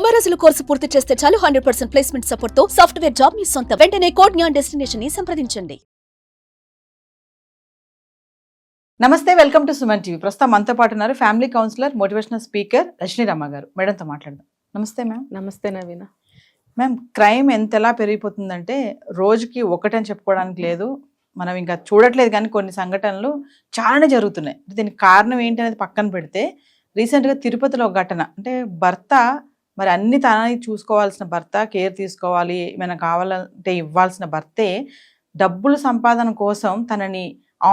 90 రోజుల కోర్సు పూర్తి చేస్తే చాలు 100% ప్లేస్మెంట్ సపోర్ట్ తో సాఫ్ట్వేర్ జాబ్ మీ సొంతం. వెంటనే కోడ్ జ్ఞాన్ డెస్టినేషన్ ని సంప్రదించండి. నమస్తే, వెల్కమ్ టు సుమన్ టీవీ. ప్రస్తుతం మనతో పాటు ఉన్నారు family counsellor, motivational speaker Rajani Ramma గారు. మేడంతో మాట్లాడదాం. నమస్తే మ్యామ్. నమస్తే నవీన. మ్యామ్, క్రైమ్ ఎంతలా పెరిగిపోతుందంటే రోజుకి ఒకటని చెప్పుకోవడానికి లేదు. మనం ఇంకా చూడట్లేదు, కానీ కొన్ని సంఘటనలు చాలానే జరుగుతున్నాయి. దీనికి కారణం ఏంటి అనేది పక్కన పెడితే, రీసెంట్గా తిరుపతిలో ఒక ఘటన. అంటే భర్త మరి అన్ని తనని చూసుకోవాల్సిన భర్త, కేర్ తీసుకోవాలి, ఏమైనా కావాలంటే ఇవ్వాల్సిన భర్తే డబ్బులు సంపాదన కోసం తనని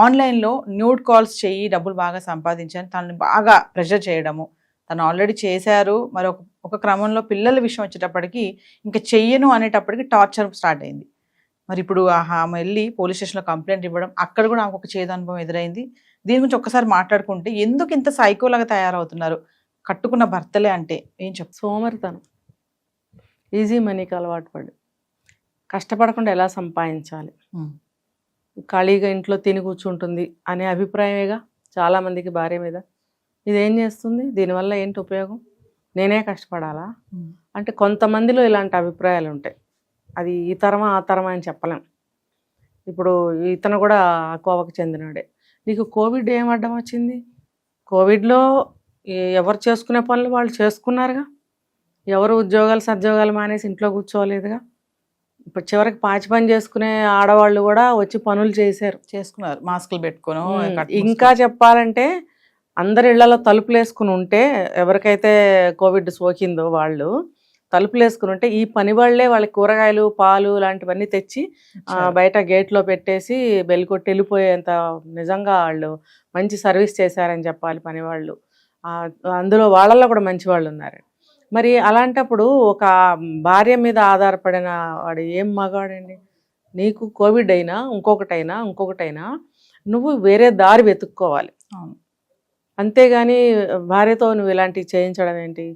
ఆన్లైన్లో న్యూడ్ కాల్స్ చేయి డబ్బులు బాగా సంపాదించాను, తనని బాగా ప్రెషర్ చేయడము. తను ఆల్రెడీ చేశారు, మరి ఒక క్రమంలో పిల్లల విషయం వచ్చేటప్పటికి ఇంకా చెయ్యను అనేటప్పటికి టార్చర్ స్టార్ట్ అయింది. మరి ఇప్పుడు ఆమె వెళ్ళి పోలీస్ స్టేషన్లో కంప్లైంట్ ఇవ్వడం, అక్కడ కూడా ఆమెకు ఒక చేదు అనుభవం ఎదురైంది. దీని గురించి ఒక్కసారి మాట్లాడుకుంటే, ఎందుకు ఇంత సైకోలాగా తయారవుతున్నారు కట్టుకున్న భర్తలే అంటే ఏం చెప్తారు? సోమరితనం, ఈజీ మనీకి అలవాటు పడి కష్టపడకుండా ఎలా సంపాదించాలి, ఖాళీగా ఇంట్లో తిని కూర్చుంటుంది అనే అభిప్రాయమేగా చాలామందికి భార్య మీద. ఇదేం చేస్తుంది, దీనివల్ల ఏంటి ఉపయోగం, నేనే కష్టపడాలా అంటే కొంతమందిలో ఇలాంటి అభిప్రాయాలు ఉంటాయి. అది ఈ తరమా ఆ తరమా అని చెప్పలేం. ఇప్పుడు ఇతను కూడా కోవకు చెందినవాడే. నీకు కోవిడ్ ఏం అడ్డం వచ్చింది? కోవిడ్లో ఎవరు చేసుకునే పనులు వాళ్ళు చేసుకున్నారుగా. ఎవరు ఉద్యోగాలు సద్యోగాలు మానేసి ఇంట్లో కూర్చోలేదుగా. ఇప్పుడు చివరికి పాచి పని చేసుకునే ఆడవాళ్ళు కూడా వచ్చి పనులు చేసుకున్నారు, మాస్కులు పెట్టుకొని. ఇంకా చెప్పాలంటే అందరి ఇళ్లలో తలుపులు వేసుకుని ఉంటే, ఎవరికైతే కోవిడ్ సోకిందో వాళ్ళు తలుపులు వేసుకుని ఉంటే, ఈ పని వాళ్ళే వాళ్ళకి కూరగాయలు పాలు లాంటివన్నీ తెచ్చి బయట గేట్లో పెట్టేసి బెల్ కొట్టి వెళ్ళిపోయేంత నిజంగా వాళ్ళు మంచి సర్వీస్ చేశారని చెప్పాలి పని వాళ్ళు. అందులో వాళ్ళల్లో కూడా మంచి వాళ్ళు ఉన్నారు. మరి అలాంటప్పుడు ఒక భార్య మీద ఆధారపడిన వాడు ఏం మగాడండి? నీకు కోవిడ్ అయినా ఇంకొకటైనా నువ్వు వేరే దారి వెతుక్కోవాలి. అంతేగాని భార్యతో నువ్వు ఇలాంటివి చేయించడం ఏంటి?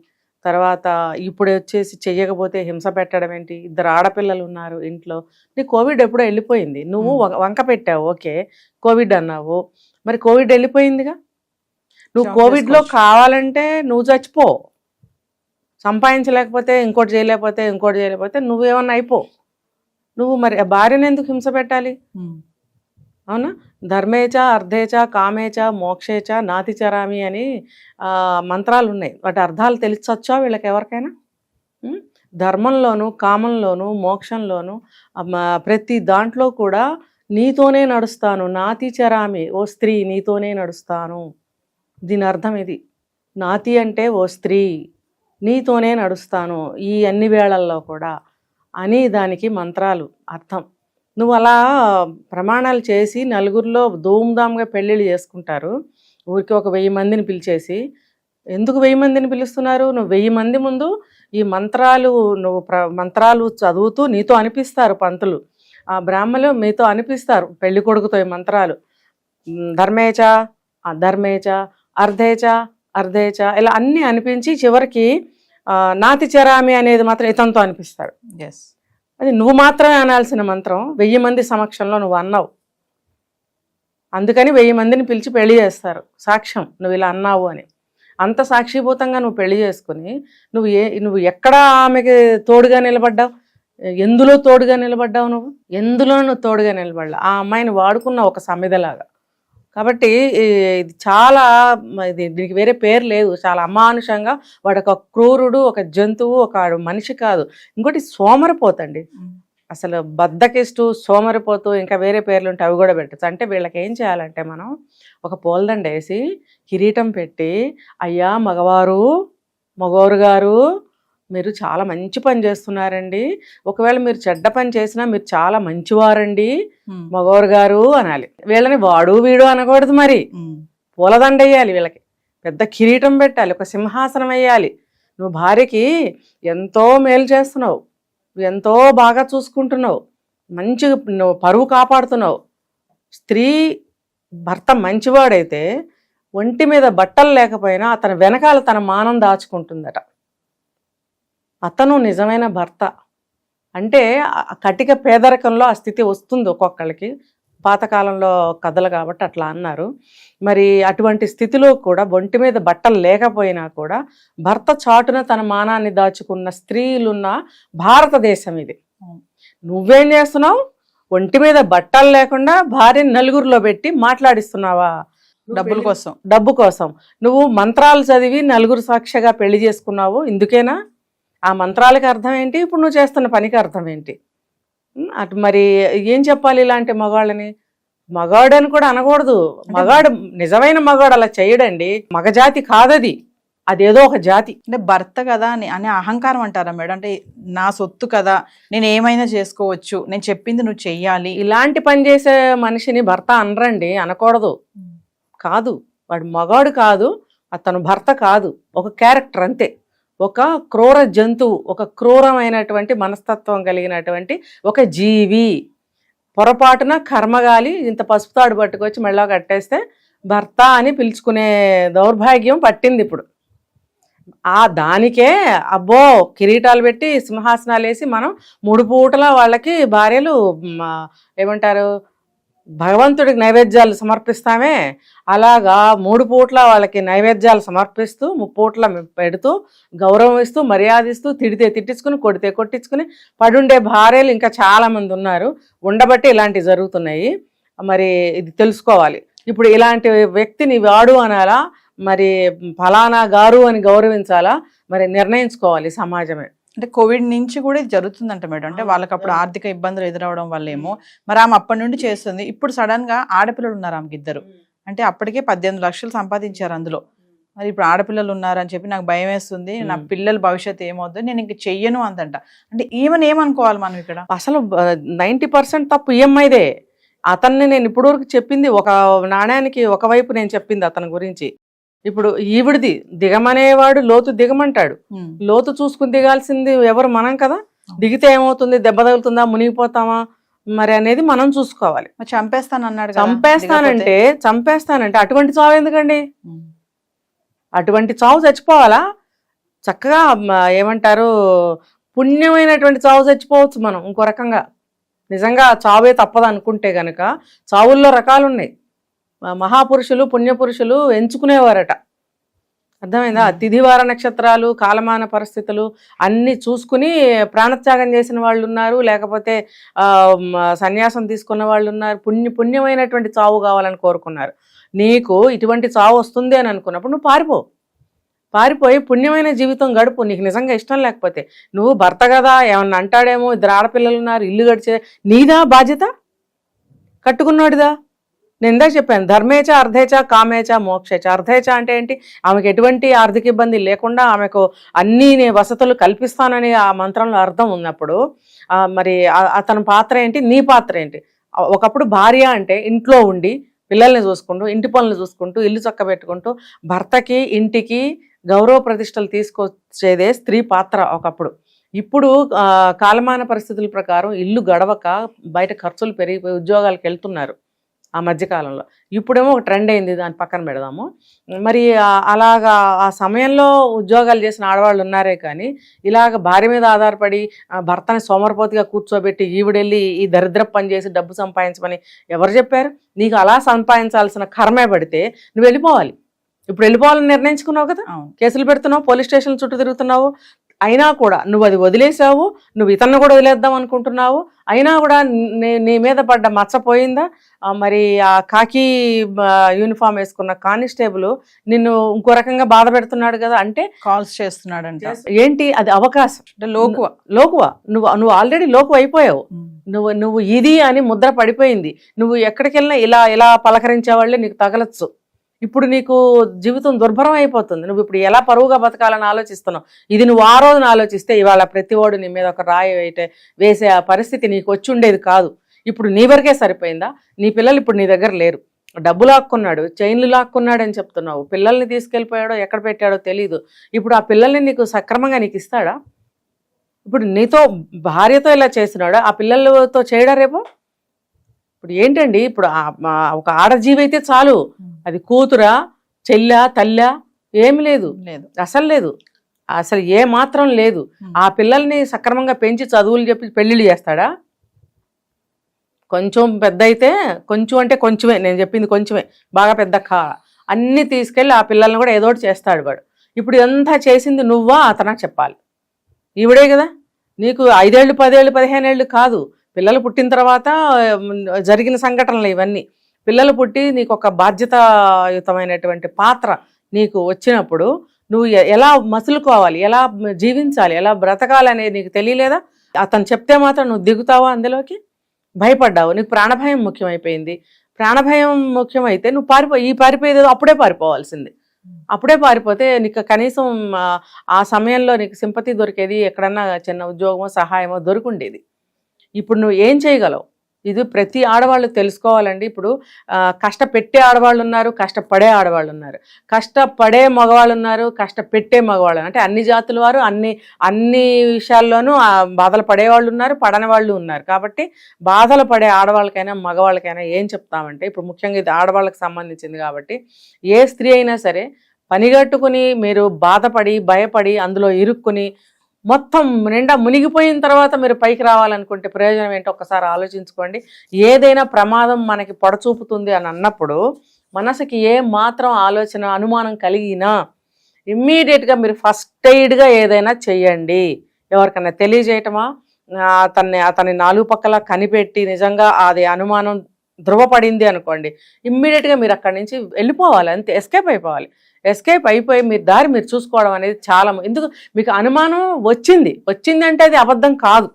తర్వాత ఇప్పుడు వచ్చేసి చెయ్యకపోతే హింస పెట్టడం ఏంటి? 2 ఆడపిల్లలు ఉన్నారు ఇంట్లో. నీ కోవిడ్ ఎప్పుడో వెళ్ళిపోయింది, నువ్వు వంక పెట్టావు, ఓకే కోవిడ్ అన్నావు, మరి కోవిడ్ వెళ్ళిపోయిందిగా. నువ్వు కోవిడ్లో కావాలంటే నువ్వు చచ్చిపో, సంపాదించలేకపోతే ఇంకోటి చేయలేకపోతే నువ్వేమన్నా అయిపో. నువ్వు మరి భార్యను ఎందుకు హింస పెట్టాలి? అవునా? ధర్మేచ అర్ధేచ కామేచ మోక్షేచ నాతిచరామి అని మంత్రాలు ఉన్నాయి. వాటి అర్థాలు తెలిసొచ్చా వీళ్ళకి ఎవరికైనా? ధర్మంలోను కామంలోను మోక్షంలోను ప్రతి దాంట్లో కూడా నీతోనే నడుస్తాను, నాతిచరామి, ఓ స్త్రీ నీతోనే నడుస్తాను. దీని అర్థం ఇది. నాతి అంటే ఓ స్త్రీ, నీతోనే నడుస్తాను ఈ అన్ని వేళల్లో కూడా అని దానికి మంత్రాలు అర్థం. నువ్వు అలా ప్రమాణాలు చేసి నలుగురిలో ధూమ్ధామ్గా పెళ్ళిళ్ళు చేసుకుంటారు. ఊరికి ఒక 1000 మందిని పిలిచేసి. ఎందుకు 1000 మందిని పిలుస్తున్నారు? నువ్వు 1000 మంది ముందు ఈ మంత్రాలు మంత్రాలు చదువుతూ నీతో అనిపిస్తారు పంతులు, ఆ బ్రాహ్మలు మీతో అనిపిస్తారు పెళ్లి కొడుకుతో ఈ మంత్రాలు. ధర్మేచ అధర్మేచ అర్ధేచ ఇలా అన్నీ అనిపించి చివరికి నాతిచరామి అనేది మాత్రం ఇతంతో అనిపిస్తాడు. ఎస్, అది నువ్వు మాత్రమే అనాల్సిన మంత్రం 1000 మంది సమక్షంలో నువ్వు అన్నావు. అందుకని 1000 మందిని పిలిచి పెళ్లి చేస్తారు, సాక్ష్యం నువ్వు ఇలా అన్నావు అని. అంత సాక్షిభూతంగా నువ్వు పెళ్లి చేసుకుని నువ్వు ఎక్కడ ఆమెకి తోడుగా నిలబడ్డావు? ఎందులో తోడుగా నిలబడ్డావు? ఎందులో నువ్వు తోడుగా నిలబడ్డా? ఆ అమ్మాయిని వాడుకున్న ఒక సమిధలాగా. కాబట్టి ఇది చాలా, దీనికి వేరే పేరు లేదు, చాలా అమానుషంగా. వాడు ఒక క్రూరుడు, ఒక జంతువు, ఒక మనిషి కాదు. ఇంకోటి సోమరిపోతండి, అసలు బద్దకిస్తూ సోమరిపోతూ, ఇంకా వేరే పేర్లు ఉంటే అవి కూడా పెట్టచ్చు. అంటే వీళ్ళకి ఏం చేయాలంటే మనం ఒక పూలదండ వేసి కిరీటం పెట్టి, అయ్యా మగవారు గారు మీరు చాలా మంచి పని చేస్తున్నారండి, ఒకవేళ మీరు చెడ్డ పని చేసినా మీరు చాలా మంచివారండి మగవారు గారు అనాలి. వీళ్ళని వాడు వీడు అనకూడదు. మరి పూలదండ వేయాలి, వీళ్ళకి పెద్ద కిరీటం పెట్టాలి, ఒక సింహాసనం వేయాలి. నువ్వు భార్యకి ఎంతో మేలు చేస్తున్నావు, ఎంతో బాగా చూసుకుంటున్నావు, మంచి నువ్వు పరువు కాపాడుతున్నావు. స్త్రీ భర్త మంచివాడైతే ఒంటి మీద బట్టలు లేకపోయినా అతని వెనకాల తన మానం దాచుకుంటుందట. అతను నిజమైన భర్త. అంటే కటిక పేదరికంలో ఆ స్థితి వస్తుంది ఒక్కొక్కళ్ళకి. పాతకాలంలో కథలు కాబట్టి అట్లా అన్నారు. మరి అటువంటి స్థితిలో కూడా ఒంటి మీద బట్టలు లేకపోయినా కూడా భర్త చాటున తన మానాన్ని దాచుకున్న స్త్రీలున్న భారతదేశం ఇది. నువ్వేం చేస్తున్నావు? ఒంటి మీద బట్టలు లేకుండా భార్యని నలుగురిలో పెట్టి మాట్లాడిస్తున్నావా? డబ్బు కోసం నువ్వు మంత్రాలు చదివి నలుగురు సాక్షిగా పెళ్లి చేసుకున్నావు. ఇందుకేనా? ఆ మంత్రాలకి అర్థం ఏంటి? ఇప్పుడు నువ్వు చేస్తున్న పనికి అర్థం ఏంటి? అటు మరి ఏం చెప్పాలి ఇలాంటి మగాళ్ళని? మగాడు అని కూడా అనకూడదు. మగాడు, నిజమైన మగాడు అలా చేయడండి. మగజాతి కాదది, అదేదో ఒక జాతి. అంటే భర్త కదా అనే అహంకారం అంటారా మేడం? అంటే నా సొత్తు కదా, నేను ఏమైనా చేసుకోవచ్చు, నేను చెప్పింది నువ్వు చెయ్యాలి, ఇలాంటి పని చేసే మనిషిని భర్త అనరండి, అనకూడదు. కాదు, వాడు మగాడు కాదు, అతను భర్త కాదు, ఒక క్యారెక్టర్ అంతే. ఒక క్రూర జంతువు, ఒక క్రూరమైనటువంటి మనస్తత్వం కలిగినటువంటి ఒక జీవి. పొరపాటున కర్మగాలి ఇంత పసుపుతాడు పట్టుకొచ్చి మెళ్ళో కట్టేస్తే భర్త అని పిలుచుకునే దౌర్భాగ్యం పట్టింది ఇప్పుడు. దానికే అబ్బో కిరీటాలు పెట్టి సింహాసనాలు వేసి మనం 3 పూటల వాళ్ళకి భార్యలు ఏమంటారు, భగవంతుడికి నైవేద్యాలు సమర్పిస్తామే, అలాగా 3 పూట్ల వాళ్ళకి నైవేద్యాలు సమర్పిస్తూ 3 పూట్ల పెడుతూ గౌరవం ఇస్తూ మర్యాదిస్తూ తిడితే తిట్టించుకుని కొడితే కొట్టించుకుని పడుండే భార్యలు ఇంకా చాలామంది ఉన్నారు. ఉండబట్టి ఇలాంటివి జరుగుతున్నాయి. మరి ఇది తెలుసుకోవాలి. ఇప్పుడు ఇలాంటి వ్యక్తిని వాడు అనాలా, మరి ఫలానా గారు అని గౌరవించాలా, మరి నిర్ణయించుకోవాలి సమాజమే. అంటే కోవిడ్ నుంచి కూడా ఇది జరుగుతుందంట మేడం. అంటే వాళ్ళకి అప్పుడు ఆర్థిక ఇబ్బందులు ఎదురవడం వల్ల ఏమో మరి ఆమె అప్పటి నుండి చేస్తుంది. ఇప్పుడు సడన్ గా ఆడపిల్లలు ఉన్నారు ఆమెకి 2. అంటే అప్పటికే 18 లక్షలు సంపాదించారు అందులో. మరి ఇప్పుడు ఆడపిల్లలు ఉన్నారని చెప్పి నాకు భయం వేస్తుంది, నా పిల్లల భవిష్యత్తు ఏమవుతుంది, నేను ఇంక చెయ్యను అందంట. అంటే ఈమెను ఏమనుకోవాలి మనం ఇక్కడ? అసలు 90% తప్పు ఈఎంఐదే. అతన్ని నేను ఇప్పుడు వరకు చెప్పింది ఒక నాణ్యానికి ఒకవైపు నేను చెప్పింది అతని గురించి. ఇప్పుడు ఈవిడిది దిగమనేవాడు లోతు దిగమంటాడు. లోతు చూసుకుని దిగాల్సింది ఎవరు? మనం కదా. దిగితే ఏమవుతుంది, దెబ్బ తగులుతుందా, మునిగిపోతామా మరి అనేది మనం చూసుకోవాలి. చంపేస్తానన్నాడు. చంపేస్తానంటే అటువంటి చావు ఎందుకండి? అటువంటి చావు చచ్చిపోవాలా? చక్కగా ఏమంటారు, పుణ్యమైనటువంటి చావు చచ్చిపోవచ్చు మనం ఇంకో రకంగా. నిజంగా చావే తప్పదు అనుకుంటే గనక చావుల్లో రకాలు ఉన్నాయి. మహాపురుషులు పుణ్యపురుషులు ఎంచుకునేవారట. అర్థమైందా? తిథివార నక్షత్రాలు, కాలమాన పరిస్థితులు అన్నీ చూసుకుని ప్రాణత్యాగం చేసిన వాళ్ళు ఉన్నారు, లేకపోతే సన్యాసం తీసుకున్న వాళ్ళు ఉన్నారు. పుణ్యమైనటువంటి చావు కావాలని కోరుకున్నారు. నీకు ఇటువంటి చావు వస్తుంది అని అనుకున్నప్పుడు నువ్వు పారిపోయి పుణ్యమైన జీవితం గడుపు. నీకు నిజంగా ఇష్టం లేకపోతే. నువ్వు భర్త కదా, ఏమన్నా అంటాడేమో, 2 ఆడపిల్లలు ఉన్నారు, ఇల్లు గడిచే నీదా బాధ్యత? కట్టుకున్నాడుదా? నేను ఇందాక చెప్పాను, ధర్మేచ అర్ధేచ కామేచ మోక్షేచ. అర్ధేచ అంటే ఏంటి? ఆమెకు ఎటువంటి ఆర్థిక ఇబ్బంది లేకుండా ఆమెకు అన్ని వసతులు కల్పిస్తానని ఆ మంత్రంలో అర్థం ఉన్నప్పుడు మరి అతని పాత్ర ఏంటి, నీ పాత్ర ఏంటి? ఒకప్పుడు భార్య అంటే ఇంట్లో ఉండి పిల్లల్ని చూసుకుంటూ, ఇంటి పనులు చూసుకుంటూ, ఇల్లు చక్కబెట్టుకుంటూ భర్తకి ఇంటికి గౌరవ ప్రతిష్టలు తీసుకొచ్చేదే స్త్రీ పాత్ర ఒకప్పుడు. ఇప్పుడు కాలమాన పరిస్థితుల ప్రకారం ఇల్లు గడవక బయట ఖర్చులు పెరిగిపోయి ఉద్యోగాలకు వెళ్తున్నారు ఆ మధ్యకాలంలో. ఇప్పుడేమో ఒక ట్రెండ్ అయింది, దాన్ని పక్కన పెడదాము. మరి అలాగా ఆ సమయంలో ఉద్యోగాలు చేసిన ఆడవాళ్ళు ఉన్నారే కానీ ఇలాగ భార్య మీద ఆధారపడి భర్తని సోమరపోతిగా కూర్చోబెట్టి ఈవిడెళ్ళి ఈ దరిద్ర పని చేసి డబ్బు సంపాదించమని ఎవరు చెప్పారు? నీకు అలా సంపాదించాల్సిన కర్మే పడితే నువ్వు వెళ్ళిపోవాలి. ఇప్పుడు వెళ్ళిపోవాలని నిర్ణయించుకున్నావు కదా, కేసులు పెడుతున్నావు, పోలీస్ స్టేషన్ చుట్టూ తిరుగుతున్నావు. అయినా కూడా నువ్వు అది వదిలేసావు, నువ్వు ఇతన్ని కూడా వదిలేద్దాం అనుకుంటున్నావు. అయినా కూడా నీ మీద పడ్డ మచ్చపోయిందా? మరి ఆ కాకి యూనిఫామ్ వేసుకున్న కానిస్టేబుల్ నిన్ను ఇంకో రకంగా బాధ పెడుతున్నాడు కదా, అంటే కాల్స్ చేస్తున్నాడంట. ఏంటి అది? అవకాశం. లోకువ. నువ్వు ఆల్రెడీ లోకు అయిపోయావు. నువ్వు ఇది అని ముద్ర పడిపోయింది. నువ్వు ఎక్కడికి వెళ్ళినా ఇలా పలకరించే వాళ్ళే నీకు తగలచ్చు. ఇప్పుడు నీకు జీవితం దుర్భరం అయిపోతుంది. నువ్వు ఇప్పుడు ఎలా పరువుగా బతకాలని ఆలోచిస్తున్నావు. ఇది నువ్వు ఆ రోజున ఆలోచిస్తే ఇవాళ ప్రతివాడు నీ మీద ఒక రాయి వేసే ఆ పరిస్థితి నీకు వచ్చి ఉండేది కాదు. ఇప్పుడు నీ వరకే సరిపోయిందా? నీ పిల్లలు ఇప్పుడు నీ దగ్గర లేరు. డబ్బు లాక్కున్నాడు, చైన్లు లాక్కున్నాడు అని చెప్తున్నావు. పిల్లల్ని తీసుకెళ్ళిపోయాడో ఎక్కడ పెట్టాడో తెలీదు. ఇప్పుడు ఆ పిల్లల్ని నీకు సక్రమంగా నీకు ఇస్తాడా? ఇప్పుడు నీతో భార్యతో ఇలా చేస్తున్నాడు, ఆ పిల్లలతో చేయడా రేపు? ఇప్పుడు ఏంటండి, ఇప్పుడు ఒక ఆడజీవి అయితే చాలు, అది కూతురా, చెల్లా, తల్లా, ఏమి లేదు, అసలు ఏ మాత్రం లేదు. ఆ పిల్లల్ని సక్రమంగా పెంచి చదువులు చెప్పి పెళ్లిళ్ళు చేస్తాడా? కొంచెం పెద్ద అయితే కొంచెం అంటే కొంచెమే, నేను చెప్పింది కొంచెమే, బాగా పెద్ద అన్నీ తీసుకెళ్ళి ఆ పిల్లల్ని కూడా ఏదో ఒకటి చేస్తాడు వాడు. ఇప్పుడు ఇదంతా చేసింది నువ్వా అతనా చెప్పాలి. ఈవిడే కదా, నీకు 5 ఏళ్ళు 10 ఏళ్ళు 15 ఏళ్ళు కాదు, పిల్లలు పుట్టిన తర్వాత జరిగిన సంఘటనలు ఇవన్నీ. పిల్లలు పుట్టి నీకు ఒక బాధ్యతాయుతమైనటువంటి పాత్ర నీకు వచ్చినప్పుడు నువ్వు ఎలా మసులుకోవాలి, ఎలా జీవించాలి, ఎలా బ్రతకాలి అనేది నీకు తెలియలేదా? అతను చెప్తే మాత్రం నువ్వు దిగుతావా అందులోకి? భయపడ్డావు, నీకు ప్రాణభయం ముఖ్యమైపోయింది. ప్రాణభయం ముఖ్యమైతే నువ్వు పారిపోయేది అప్పుడే పారిపోవాల్సింది. అప్పుడే పారిపోతే నీకు కనీసం ఆ సమయంలో నీకు సింపతి దొరికేది, ఎక్కడన్నా చిన్న ఉద్యోగమో సహాయమో దొరుకుండేది. ఇప్పుడు నువ్వు ఏం చేయగలవు? ఇది ప్రతి ఆడవాళ్ళు తెలుసుకోవాలండి. ఇప్పుడు కష్టపెట్టే ఆడవాళ్ళు ఉన్నారు, కష్టపడే ఆడవాళ్ళు ఉన్నారు, కష్టపడే మగవాళ్ళు ఉన్నారు, కష్టపెట్టే మగవాళ్ళు, అంటే అన్ని జాతుల వారు అన్ని విషయాల్లోనూ బాధలు పడేవాళ్ళు ఉన్నారు, పడని వాళ్ళు ఉన్నారు. కాబట్టి బాధలు పడే ఆడవాళ్ళకైనా మగవాళ్ళకైనా ఏం చెప్తామంటే, ఇప్పుడు ముఖ్యంగా ఇది ఆడవాళ్ళకి సంబంధించింది కాబట్టి, ఏ స్త్రీ అయినా సరే పనిగట్టుకుని మీరు బాధపడి భయపడి అందులో ఇరుక్కుని మొత్తం నిండా మునిగిపోయిన తర్వాత మీరు పైకి రావాలనుకుంటే ప్రయోజనం ఏంటో ఒక్కసారి ఆలోచించుకోండి. ఏదైనా ప్రమాదం మనకి పొడచూపుతుంది అని అన్నప్పుడు మనసుకి ఏ మాత్రం ఆలోచన అనుమానం కలిగినా ఇమ్మీడియట్గా మీరు ఫస్ట్ ఎయిడ్గా ఏదైనా చెయ్యండి. ఎవరికైనా తెలియజేయటమా, అతని 4 పక్కల కనిపెట్టి నిజంగా అది అనుమానం ధృవపడింది అనుకోండి, ఇమ్మీడియట్గా మీరు అక్కడి నుంచి వెళ్ళిపోవాలి, అంతే, ఎస్కేప్ అయిపోవాలి. ఎస్కేప్ అయిపోయి మీరు చూసుకోవడం అనేది చాలా, ఎందుకు మీకు అనుమానం వచ్చింది అంటే అది అబద్ధం కాదు.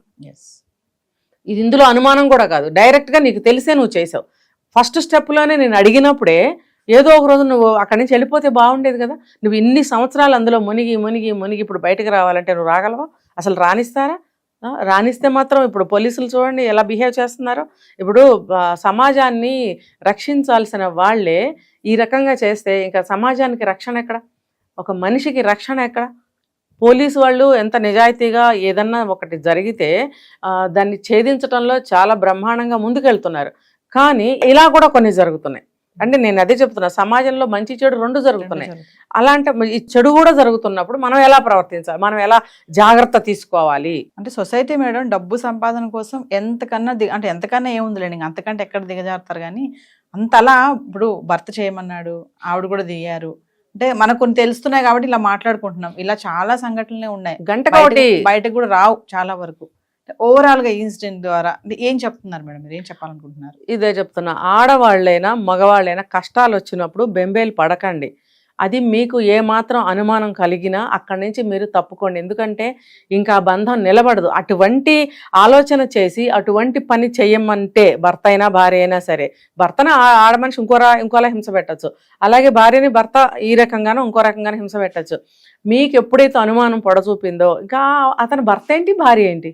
ఇది ఇందులో అనుమానం కూడా కాదు, డైరెక్ట్గా నీకు తెలిసే నువ్వు చేసావు. ఫస్ట్ స్టెప్లోనే నేను అడిగినప్పుడే ఏదో ఒక రోజు నువ్వు అక్కడి నుంచి వెళ్ళిపోతే బాగుండేది కదా. నువ్వు ఇన్ని సంవత్సరాలు అందులో మునిగి ఇప్పుడు బయటకు రావాలంటే నువ్వు రాగలవా? అసలు రానిస్తారా? రానిస్తే మాత్రం ఇప్పుడు పోలీసులు చూడండి ఎలా బిహేవ్ చేస్తున్నారో. ఇప్పుడు సమాజాన్ని రక్షించాల్సిన వాళ్ళే ఈ రకంగా చేస్తే ఇంకా సమాజానికి రక్షణ ఎక్కడ? ఒక మనిషికి రక్షణ ఎక్కడ? పోలీసు వాళ్ళు ఎంత నిజాయితీగా ఏదన్నా ఒకటి జరిగితే దాన్ని ఛేదించడంలో చాలా బ్రహ్మాండంగా ముందుకెళ్తున్నారు. కానీ ఇలా కూడా కొన్ని జరుగుతున్నాయి. అంటే నేను అదే చెప్తున్నా, సమాజంలో మంచి చెడు 2 జరుగుతున్నాయి. అలాంటి ఈ చెడు కూడా జరుగుతున్నప్పుడు మనం ఎలా ప్రవర్తించాలి, మనం ఎలా జాగ్రత్త తీసుకోవాలి? అంటే సొసైటీ మేడం డబ్బు సంపాదన కోసం ఎంతకన్నా ఏముందిలేండి, అంతకంటే ఎక్కడ దిగజారుతారు. కానీ అంతలా ఇప్పుడు భర్త చేయమన్నాడు, ఆవిడ కూడా దిగారు అంటే మనకు కొన్ని తెలుస్తున్నాయి కాబట్టి ఇలా మాట్లాడుకుంటున్నాం. ఇలా చాలా సంఘటనలే ఉన్నాయి, బయటకు కూడా రావు చాలా వరకు. ఓవరాల్ గా ఇన్సిడెంట్ ద్వారా ఏం చెప్తున్నారు మేడం, మీరు ఏం చెప్పాలనుకుంటున్నారు? ఇదే చెప్తున్నా, ఆడవాళ్ళైనా మగవాళ్ళైనా కష్టాలు వచ్చినప్పుడు బెంబేలు పడకండి. అది మీకు ఏమాత్రం అనుమానం కలిగినా అక్కడి నుంచి మీరు తప్పుకోండి. ఎందుకంటే ఇంకా బంధం నిలబడదు. అటువంటి ఆలోచన చేసి అటువంటి పని చెయ్యమంటే భర్త అయినా భార్య అయినా సరే, భర్తను ఆడమనిషి ఇంకోలా హింస పెట్టచ్చు, అలాగే భార్యని భర్త ఈ రకంగానూ ఇంకో రకంగానూ హింస పెట్టచ్చు. మీకు ఎప్పుడైతే అనుమానం పొడచూపిందో ఇంకా అతని భర్త ఏంటి భార్య ఏంటి,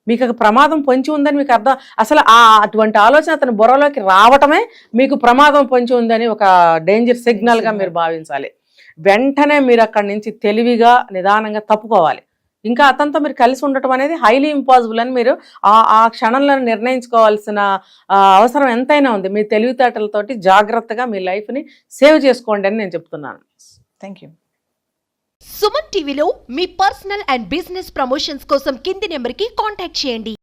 మీకు ప్రమాదం పొంచి ఉందని మీకు అర్థం, అసలు అటువంటి ఆలోచన అతని బుర్రలోకి రావటమే మీకు ప్రమాదం పొంచి ఉందని ఒక డేంజర్ సిగ్నల్గా మీరు భావించాలి. వెంటనే మీరు అక్కడి నుంచి తెలివిగా నిదానంగా తప్పుకోవాలి. ఇంకా అతనితో మీరు కలిసి ఉండటం అనేది హైలీ ఇంపాసిబుల్ అని మీరు ఆ క్షణంలో నిర్ణయించుకోవాల్సిన అవసరం ఎంతైనా ఉంది. మీ తెలివితేటలతోటి జాగ్రత్తగా మీ లైఫ్ని సేవ్ చేసుకోండి అని నేను చెప్తున్నాను. Thank you. సుమన్ టీవీలో మీ పర్సనల్ అండ్ బిజినెస్ ప్రమోషన్స్ కోసం కింది నెంబర్కి కాంటాక్ట్ చేయండి.